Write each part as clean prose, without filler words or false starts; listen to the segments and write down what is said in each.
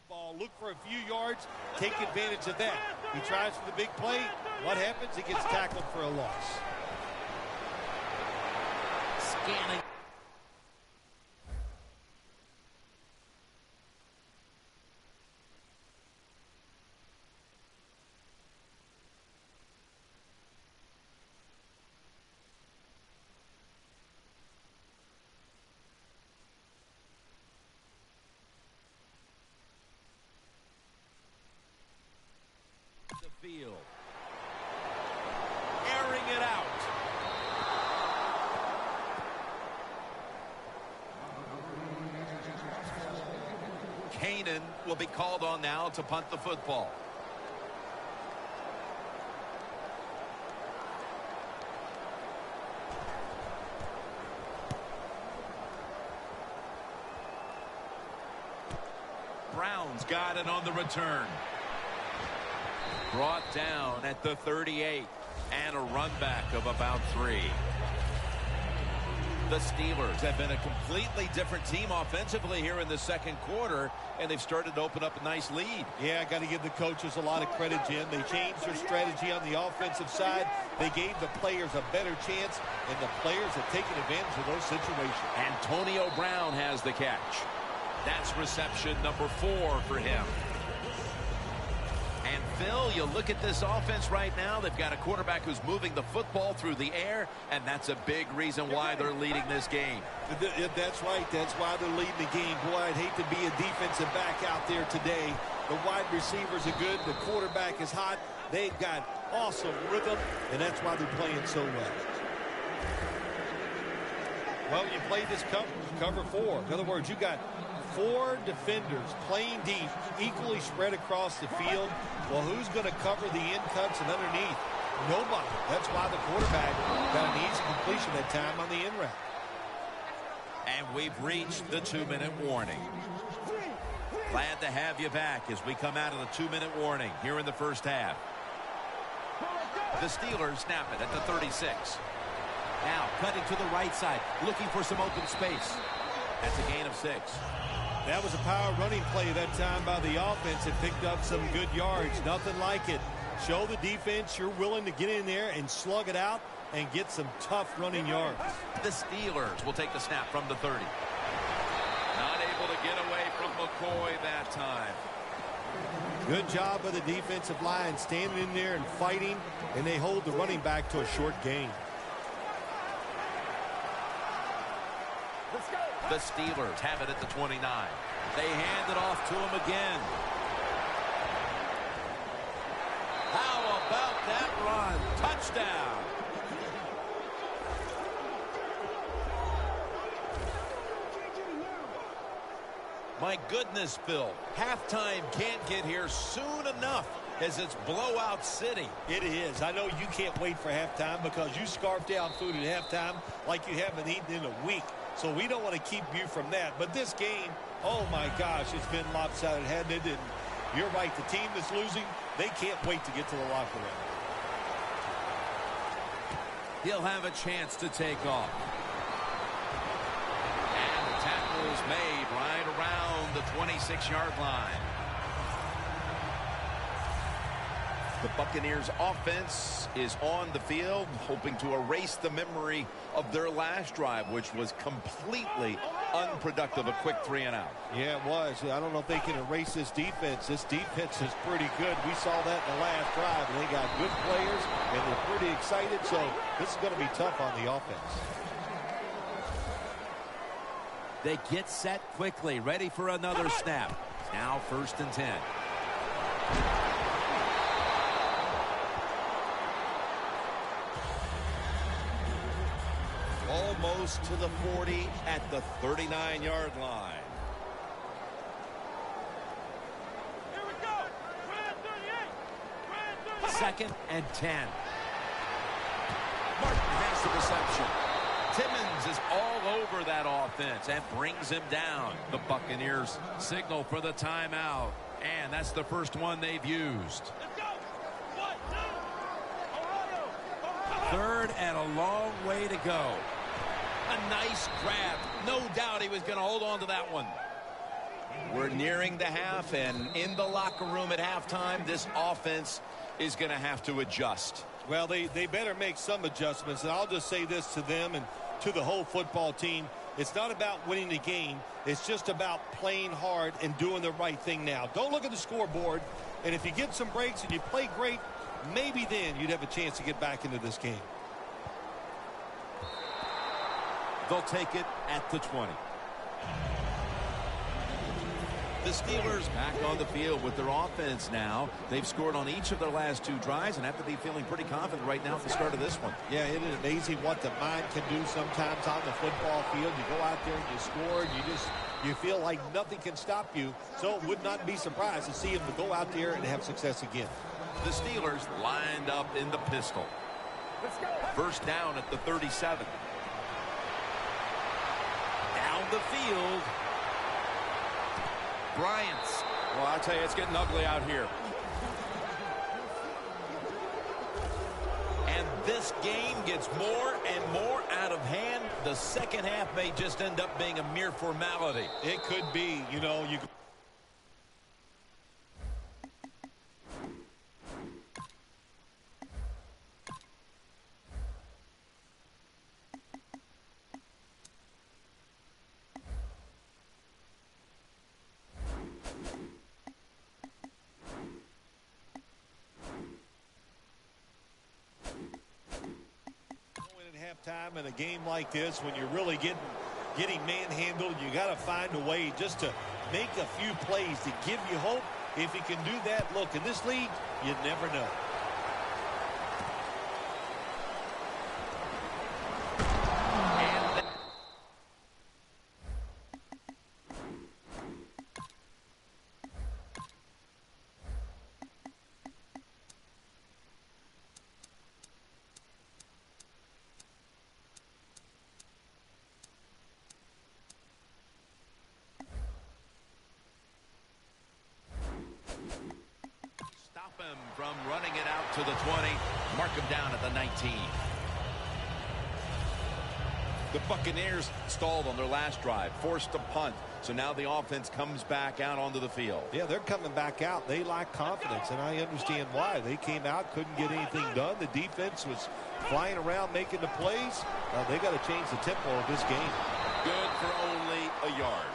football, look for a few yards, take advantage of that. He tries for the big play. What happens? He gets tackled for a loss. Scanning. Field. Airing it out. Canaan will be called on now to punt the football. Brown's got it on the return. Brought down at the 38 and a run back of about 3. The Steelers have been a completely different team offensively here in the second quarter, and they've started to open up a nice lead. Yeah, I got to give the coaches a lot of credit, Jim. They changed their strategy on the offensive side. They gave the players a better chance, and the players have taken advantage of those situations. Antonio Brown has the catch. That's reception number 4 for him. And, Phil, you look at this offense right now. They've got a quarterback who's moving the football through the air, and that's a big reason why they're leading this game. That's right. That's why they're leading the game. Boy, I'd hate to be a defensive back out there today. The wide receivers are good. The quarterback is hot. They've got awesome rhythm, and that's why they're playing so well. Well, you play this cover 4. In other words, you got 4 defenders playing deep, equally spread across the field. Well, who's going to cover the in cuts and underneath? Nobody. That's why the quarterback got an easy completion that time on the in route. And we've reached the 2-minute warning. Glad to have you back as we come out of the 2-minute warning here in the first half. The Steelers snap it at the 36. Now cutting to the right side, looking for some open space. That's a gain of 6. That was a power running play that time by the offense. It picked up some good yards. Nothing like it. Show the defense you're willing to get in there and slug it out and get some tough running yards. The Steelers will take the snap from the 30. Not able to get away from McCoy that time. Good job by the defensive line standing in there and fighting, and they hold the running back to a short gain. The Steelers have it at the 29. They hand it off to him again. How about that run? Touchdown. My goodness, Phil. Halftime can't get here soon enough as it's blowout city. It is. I know you can't wait for halftime because you scarf down food at halftime like you haven't eaten in a week. So we don't want to keep you from that. But this game, oh my gosh, it's been lopsided, hasn't it? And you're right, the team that's losing, they can't wait to get to the locker room. He'll have a chance to take off. And the tackle is made right around the 26-yard line. The Buccaneers offense is on the field, hoping to erase the memory of their last drive, which was completely unproductive, a quick 3-and-out. Yeah, it was. I don't know if they can erase this defense. This defense is pretty good. We saw that in the last drive, and they got good players, and they're pretty excited, so this is going to be tough on the offense. They get set quickly, ready for another snap. Now 1st and 10. Almost to the 40 at the 39-yard line. Here we go. 38. 2nd and 10. Martin has the reception. Timmons is all over that offense and brings him down. The Buccaneers signal for the timeout, and that's the first one they've used. Let's go. 1, 2. 3rd and a long way to go. A nice grab. No doubt he was going to hold on to that one. We're nearing the half, and in the locker room at halftime, this offense is going to have to adjust. Well, they better make some adjustments, and I'll just say this to them and to the whole football team. It's not about winning the game. It's just about playing hard and doing the right thing now. Don't look at the scoreboard, and if you get some breaks and you play great, maybe then you'd have a chance to get back into this game. They'll take it at the 20. The Steelers back on the field with their offense now. They've scored on each of their last 2 drives and have to be feeling pretty confident right now at the start of this one. Yeah, it is amazing what the mind can do sometimes on the football field. You go out there and you score, and you feel like nothing can stop you. So it would not be surprised to see him to go out there and have success again. The Steelers lined up in the pistol. First down at the 37. Down the field. Bryant's. Well, I'll tell you, it's getting ugly out here. And this game gets more and more out of hand. The second half may just end up being a mere formality. It could be, you know, you. Halftime in a game like this, when you're really getting manhandled, you got to find a way just to make a few plays to give you hope. If you can do that, look, in this league, you never know. From running it out to the 20, mark him down at the 19. The Buccaneers stalled on their last drive, forced a punt, so now the offense comes back out onto the field. Yeah, they're coming back out. They lack confidence, and I understand why. They came out, couldn't get anything done. The defense was flying around making the plays. They got to change the tempo of this game. Good for only a yard.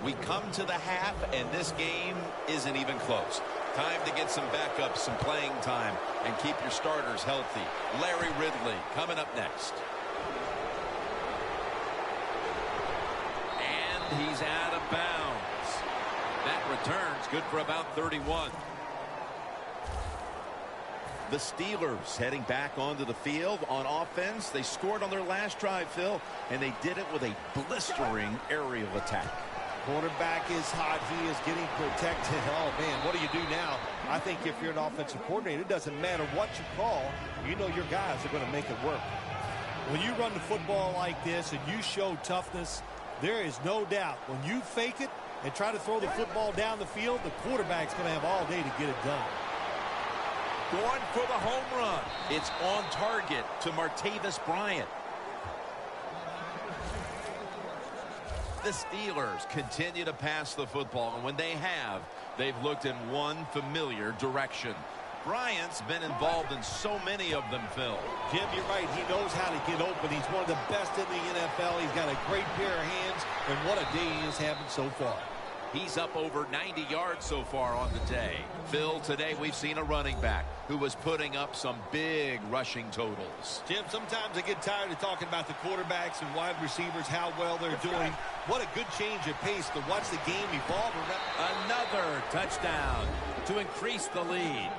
We come to the half, and this game isn't even close. Time to get some backups, some playing time, and keep your starters healthy. Larry Ridley coming up next. And he's out of bounds. That return's good for about 31. The Steelers heading back onto the field on offense. They scored on their last drive, Phil, and they did it with a blistering aerial attack. Quarterback is hot. He is getting protected. Oh, man, what do you do now? I think if you're an offensive coordinator, it doesn't matter what you call. You know your guys are going to make it work. When you run the football like this and you show toughness, there is no doubt when you fake it and try to throw the football down the field, the quarterback's going to have all day to get it done. Going for the home run. It's on target to Martavis Bryant. The Steelers continue to pass the football, and when they have, they've looked in one familiar direction. Bryant's been involved in so many of them, Phil. Jim, you're right. He knows how to get open. He's one of the best in the NFL. He's got a great pair of hands, and what a day he is having so far. He's up over 90 yards so far on the day. Phil, today we've seen a running back who was putting up some big rushing totals. Jim, sometimes I get tired of talking about the quarterbacks and wide receivers, how well they're doing. What a good change of pace to watch the game evolve around. Another touchdown to increase the lead.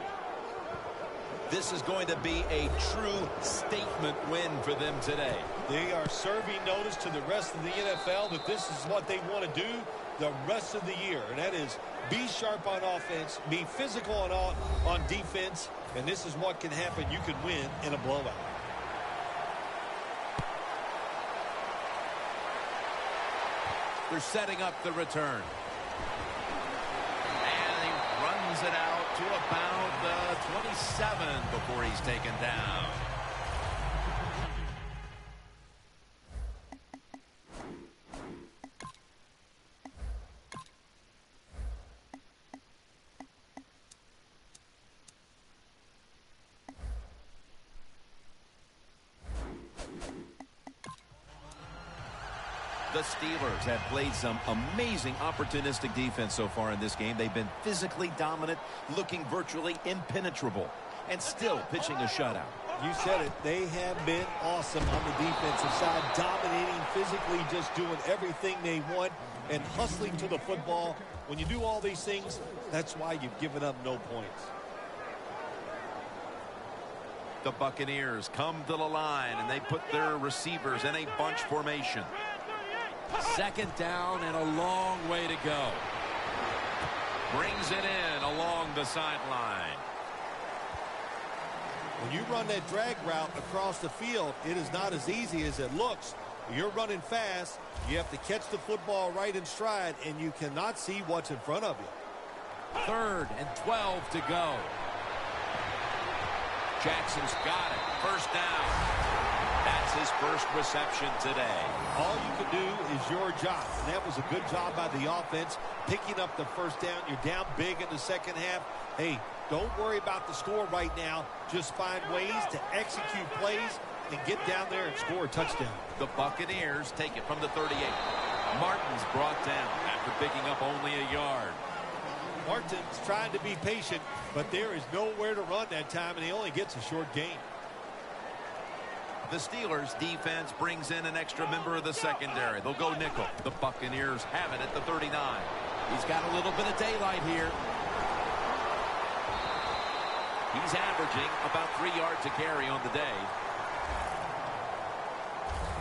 This is going to be a true statement win for them today. They are serving notice to the rest of the NFL that this is what they want to do the rest of the year, and that is be sharp on offense, be physical on defense, and this is what can happen. You can win in a blowout. They're setting up the return. And he runs it out to about 27 before he's taken down. The Steelers have played some amazing opportunistic defense so far in this game. They've been physically dominant, looking virtually impenetrable, and still pitching a shutout. You said it. They have been awesome on the defensive side, dominating physically, just doing everything they want and hustling to the football. When you do all these things, that's why you've given up no points. The Buccaneers come to the line, and they put their receivers in a bunch formation. Second down and a long way to go. Brings it in along the sideline. When you run that drag route across the field, it is not as easy as it looks. You're running fast. You have to catch the football right in stride, and you cannot see what's in front of you. 3rd and 12 to go. Jackson's got it. First down. That's his first reception today. All you can do is your job, and that was a good job by the offense, picking up the first down. You're down big in the second half. Hey, don't worry about the score right now. Just find ways to execute plays and get down there and score a touchdown. The Buccaneers take it from the 38. Martin's brought down after picking up only a yard. Martin's trying to be patient, but there is nowhere to run that time, and he only gets a short gain. The Steelers defense brings in an extra member of the secondary. They'll go nickel. The Buccaneers have it at the 39. He's got a little bit of daylight here. He's averaging about 3 yards a carry on the day.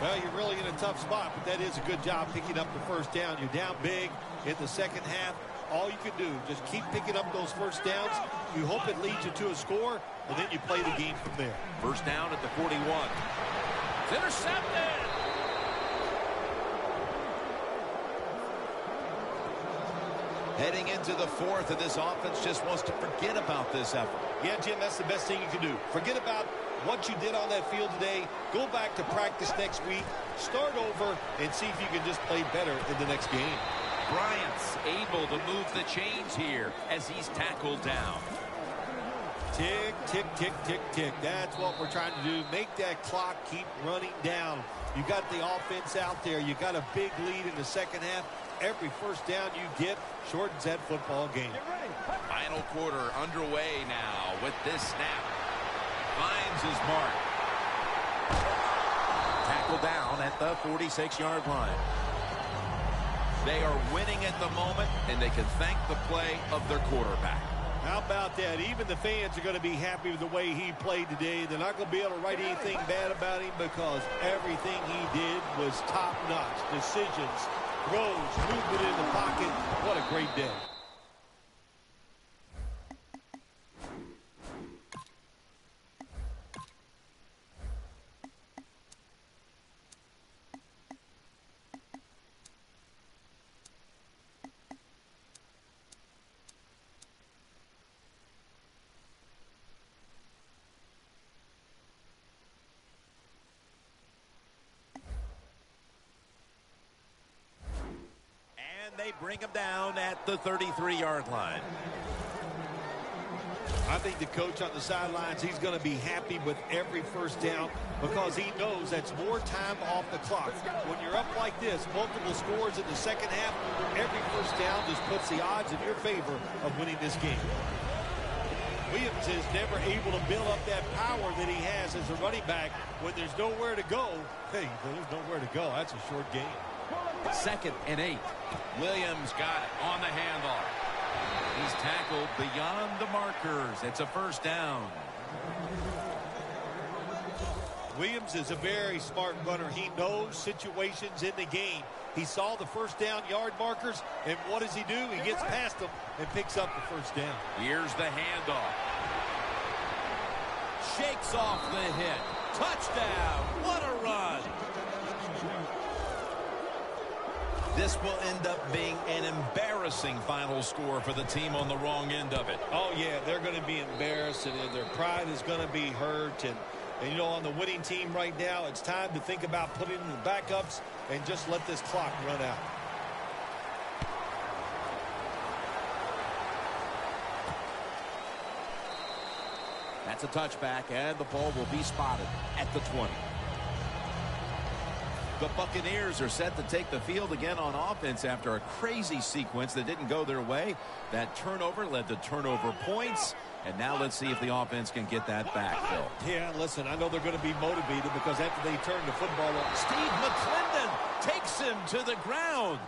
Well, you're really in a tough spot, but that is a good job picking up the first down. You're down big in the second half. All you can do, just keep picking up those first downs. You hope it leads you to a score, and then you play the game from there. First down at the 41. It's intercepted. Heading into the 4th, and this offense just wants to forget about this effort. Yeah, Jim, that's the best thing you can do. Forget about what you did on that field today. Go back to practice next week. Start over and see if you can just play better in the next game. Bryant's able to move the chains here as he's tackled down. Tick, tick, tick, tick, tick. That's what we're trying to do. Make that clock keep running down. You got the offense out there. You got a big lead in the second half. Every first down you get shortens that football game. Final quarter underway now with this snap. Finds his mark. Tackle down at the 46-yard line. They are winning at the moment, and they can thank the play of their quarterback. How about that? Even the fans are going to be happy with the way he played today. They're not going to be able to write anything bad about him because everything he did was top-notch. Decisions, throws, movement in the pocket. What a great day. They bring him down at the 33-yard line. I think the coach on the sidelines, he's going to be happy with every first down because he knows that's more time off the clock. When you're up like this, multiple scores in the second half, every first down just puts the odds in your favor of winning this game. Williams is never able to build up that power that he has as a running back. When there's nowhere to go, hey, there's nowhere to go. That's a short game. 2nd and 8. Williams got it on the handoff. He's tackled beyond the markers. It's a first down. Williams is a very smart runner. He knows situations in the game. He saw the first down yard markers, and what does he do? He gets past them and picks up the first down. Here's the handoff. Shakes off the hit. Touchdown. What a run. This will end up being an embarrassment embarrassing final score for the team on the wrong end of it. Oh, yeah, they're going to be embarrassed, and their pride is going to be hurt. And, you know, on the winning team right now, it's time to think about putting in the backups and just let this clock run out. That's a touchback, and the ball will be spotted at the 20. The Buccaneers are set to take the field again on offense after a crazy sequence that didn't go their way. That turnover led to turnover points. And now let's see if the offense can get that back, Phil. Yeah, listen, I know they're going to be motivated because after they turn the football over. Steve McClendon takes him to the ground.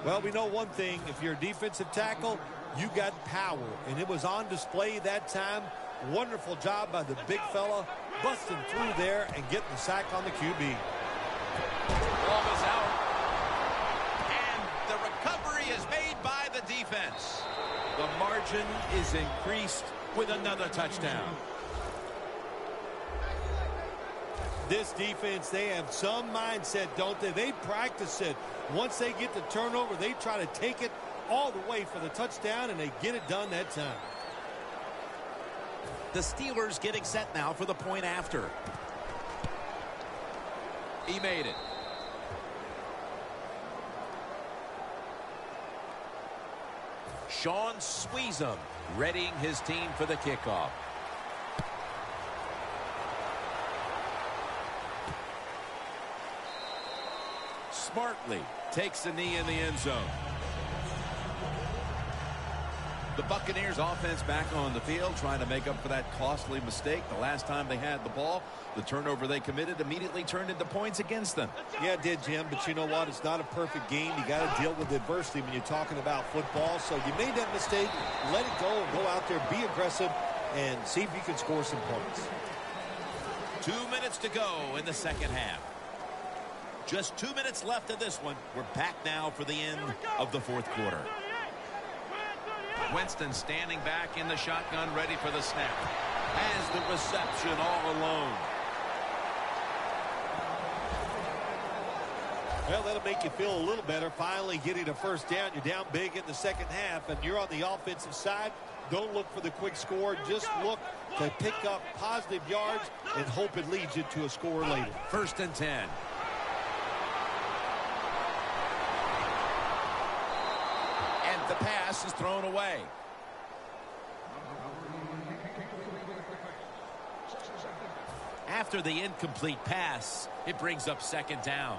Well, we know one thing. If you're a defensive tackle, you got power. And it was on display that time. Wonderful job by the big fella, busting through there and getting the sack on the QB. Ball is out. And the recovery is made by the defense. The margin is increased with another touchdown. This defense, they have some mindset, don't they? They practice it. Once they get the turnover, they try to take it all the way for the touchdown, and they get it done that time. The Steelers getting set now for the point after. He made it. Sean Sweezum readying his team for the kickoff. Smartly takes the knee in the end zone. The Buccaneers offense back on the field trying to make up for that costly mistake. The last time they had the ball, the turnover they committed immediately turned into points against them. Yeah, it did, Jim, but you know what? It's not a perfect game. You got to deal with adversity when you're talking about football. So you made that mistake, let it go, and go out there, be aggressive, and see if you can score some points. 2 minutes to go in the second half. Just 2 minutes left of this one. We're back now for the end of the fourth quarter. Winston standing back in the shotgun, ready for the snap. Has the reception all alone. Well, that'll make you feel a little better. Finally getting a first down. You're down big in the second half, and you're on the offensive side. Don't look for the quick score. Just look to pick up positive yards and hope it leads you to a score later. 1st and 10. The pass is thrown away. After the incomplete pass, it brings up 2nd down.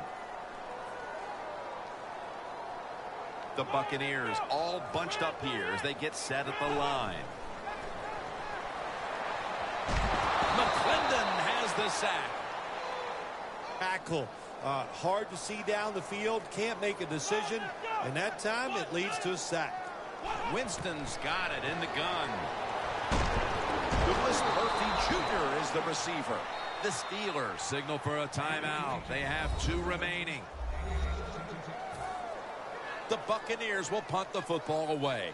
The Buccaneers all bunched up here as they get set at the line. McClendon has the sack. Tackle. Hard to see down the field. Can't make a decision. And that time it leads to a sack. Winston's got it in the gun. Douglas Murphy Jr. is the receiver. The Steelers signal for a timeout. They have 2 remaining. The Buccaneers will punt the football away.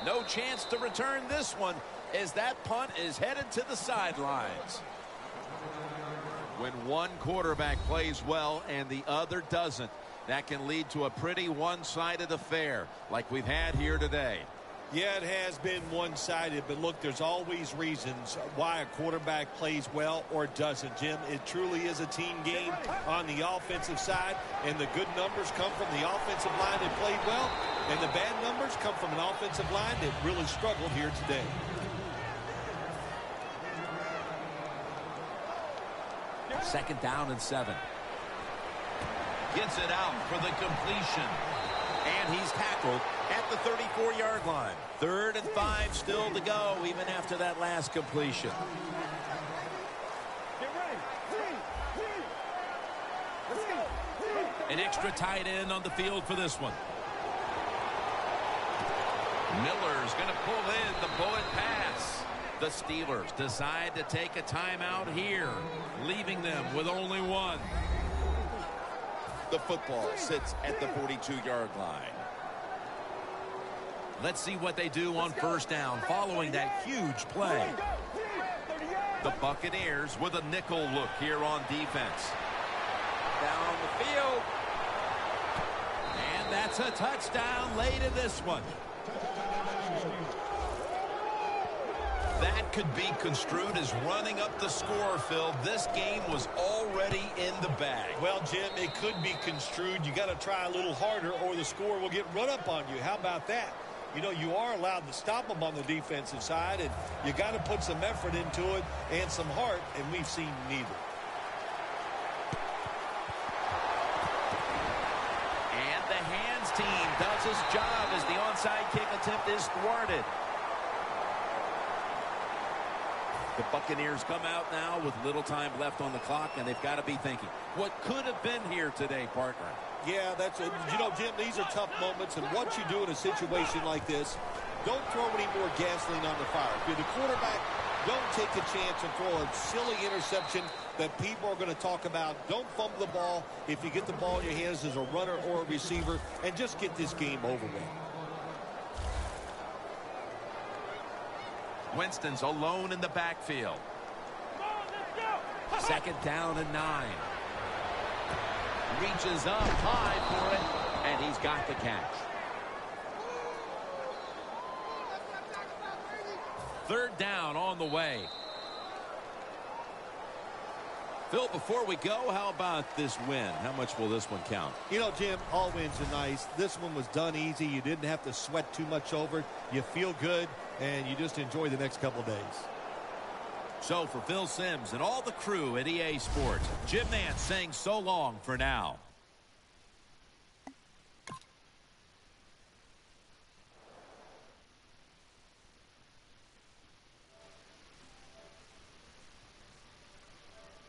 No chance to return this one as that punt is headed to the sidelines. When one quarterback plays well and the other doesn't, that can lead to a pretty one-sided affair like we've had here today. Yeah, it has been one-sided, but look, there's always reasons why a quarterback plays well or doesn't, Jim. It truly is a team game on the offensive side, and the good numbers come from the offensive line that played well, and the bad numbers come from an offensive line that really struggled here today. Second down and 7. Gets it out for the completion. And he's tackled at the 34-yard line. 3rd and 5 still to go even after that last completion. Get ready. Let's go. An extra tight end on the field for this one. Miller's going to pull in the bullet pass. The Steelers decide to take a timeout here, leaving them with only 1. The football sits at the 42-yard line. Let's see what they do on 1st down following that huge play. The Buccaneers with a nickel look here on defense. Down the field. And that's a touchdown late in this one. That could be construed as running up the score, Phil. This game was already in the bag. Well, Jim, it could be construed. You got to try a little harder or the score will get run up on you. How about that? You know, you are allowed to stop them on the defensive side, and you got to put some effort into it and some heart, and we've seen neither. And the hands team does its job as the onside kick attempt is thwarted. The Buccaneers come out now with little time left on the clock, and they've got to be thinking, what could have been here today, partner? Yeah, that's it. You know, Jim, these are tough moments, and what you do in a situation like this, don't throw any more gasoline on the fire. If you're the quarterback, don't take a chance and throw a silly interception that people are going to talk about. Don't fumble the ball if you get the ball in your hands as a runner or a receiver, and just get this game over with. Winston's alone in the backfield. Second down and 9. Reaches up high for it, and he's got the catch. Third down on the way. Phil, before we go, how about this win? How much will this one count? You know, Jim, all wins are nice. This one was done easy. You didn't have to sweat too much over it. You feel good, and you just enjoy the next couple of days. So for Phil Simms and all the crew at EA Sports, Jim Nantz saying so long for now.